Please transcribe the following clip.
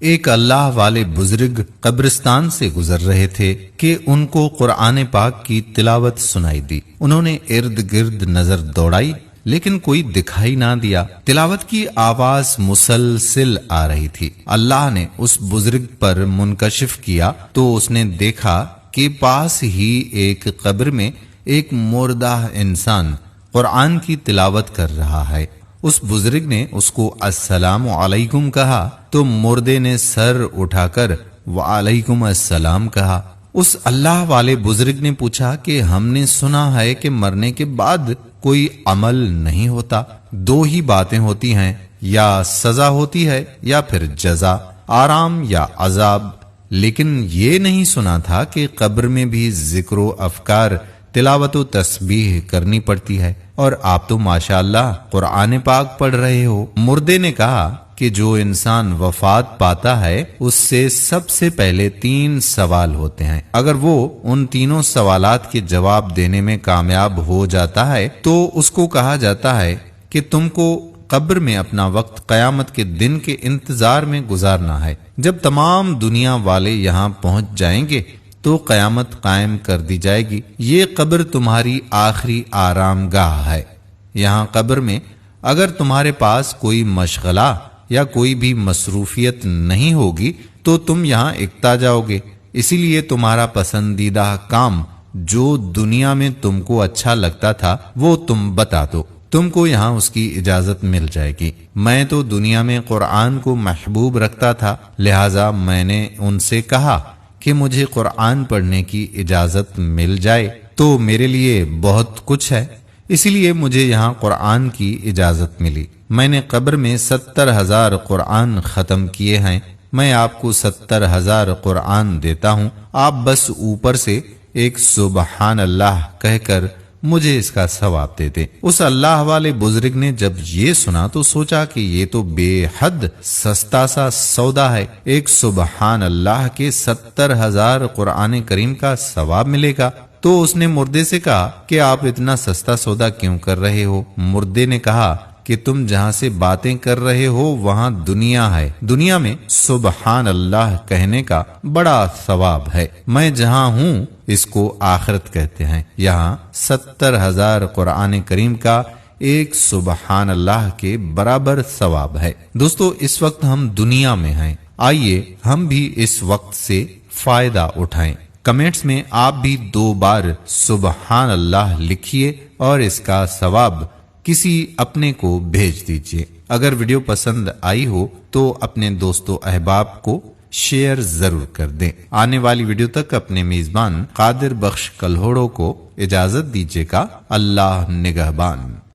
ایک اللہ والے بزرگ قبرستان سے گزر رہے تھے کہ ان کو قرآن پاک کی تلاوت سنائی دی۔ انہوں نے ارد گرد نظر دوڑائی لیکن کوئی دکھائی نہ دیا۔ تلاوت کی آواز مسلسل آ رہی تھی۔ اللہ نے اس بزرگ پر منکشف کیا تو اس نے دیکھا کہ پاس ہی ایک قبر میں ایک مردہ انسان قرآن کی تلاوت کر رہا ہے۔ اس بزرگ نے اس کو السلام علیکم کہا تو مردے نے سر اٹھا کر وعلیکم السلام کہا۔ اس اللہ والے بزرگ نے پوچھا کہ ہم نے سنا ہے کہ مرنے کے بعد کوئی عمل نہیں ہوتا، دو ہی باتیں ہوتی ہیں، یا سزا ہوتی ہے یا پھر جزا، آرام یا عذاب، لیکن یہ نہیں سنا تھا کہ قبر میں بھی ذکر و افکار، تلاوت و تسبیح کرنی پڑتی ہے، اور آپ تو ماشاءاللہ قرآن پاک پڑھ رہے ہو۔ مردے نے کہا کہ جو انسان وفات پاتا ہے اس سے سب سے پہلے 3 سوال ہوتے ہیں، اگر وہ ان تینوں سوالات کے جواب دینے میں کامیاب ہو جاتا ہے تو اس کو کہا جاتا ہے کہ تم کو قبر میں اپنا وقت قیامت کے دن کے انتظار میں گزارنا ہے۔ جب تمام دنیا والے یہاں پہنچ جائیں گے تو قیامت قائم کر دی جائے گی۔ یہ قبر تمہاری آخری آرام گاہ ہے۔ یہاں قبر میں اگر تمہارے پاس کوئی مشغلہ یا کوئی بھی مصروفیت نہیں ہوگی تو تم یہاں اکتا جاؤ گے، اسی لیے تمہارا پسندیدہ کام جو دنیا میں تم کو اچھا لگتا تھا وہ تم بتا دو، تم کو یہاں اس کی اجازت مل جائے گی۔ میں تو دنیا میں قرآن کو محبوب رکھتا تھا، لہٰذا میں نے ان سے کہا کہ مجھے قرآن پڑھنے کی اجازت مل جائے تو میرے لیے بہت کچھ ہے، اسی لیے مجھے یہاں قرآن کی اجازت ملی۔ میں نے قبر میں 70,000 قرآن ختم کیے ہیں، میں آپ کو 70,000 قرآن دیتا ہوں، آپ بس اوپر سے ایک سبحان اللہ کہہ کر مجھے اس کا ثواب دے دیں۔ اس اللہ والے بزرگ نے جب یہ سنا تو سوچا کہ یہ تو بے حد سستا سا سودا ہے، ایک سبحان اللہ کے 70,000 قرآن کریم کا ثواب ملے گا۔ تو اس نے مردے سے کہا کہ آپ اتنا سستا سودا کیوں کر رہے ہو؟ مردے نے کہا کہ تم جہاں سے باتیں کر رہے ہو وہاں دنیا ہے، دنیا میں سبحان اللہ کہنے کا بڑا ثواب ہے، میں جہاں ہوں اس کو آخرت کہتے ہیں، یہاں 70,000 قرآن کریم کا ایک سبحان اللہ کے برابر ثواب ہے۔ دوستو، اس وقت ہم دنیا میں ہیں، آئیے ہم بھی اس وقت سے فائدہ اٹھائیں۔ کمنٹس میں آپ بھی 2 بار سبحان اللہ لکھیے اور اس کا ثواب کسی اپنے کو بھیج دیجیے۔ اگر ویڈیو پسند آئی ہو تو اپنے دوستو احباب کو شیئر ضرور کر دیں۔ آنے والی ویڈیو تک اپنے میزبان قادر بخش کلہوڑو کو اجازت دیجیے گا۔ اللہ نگہبان۔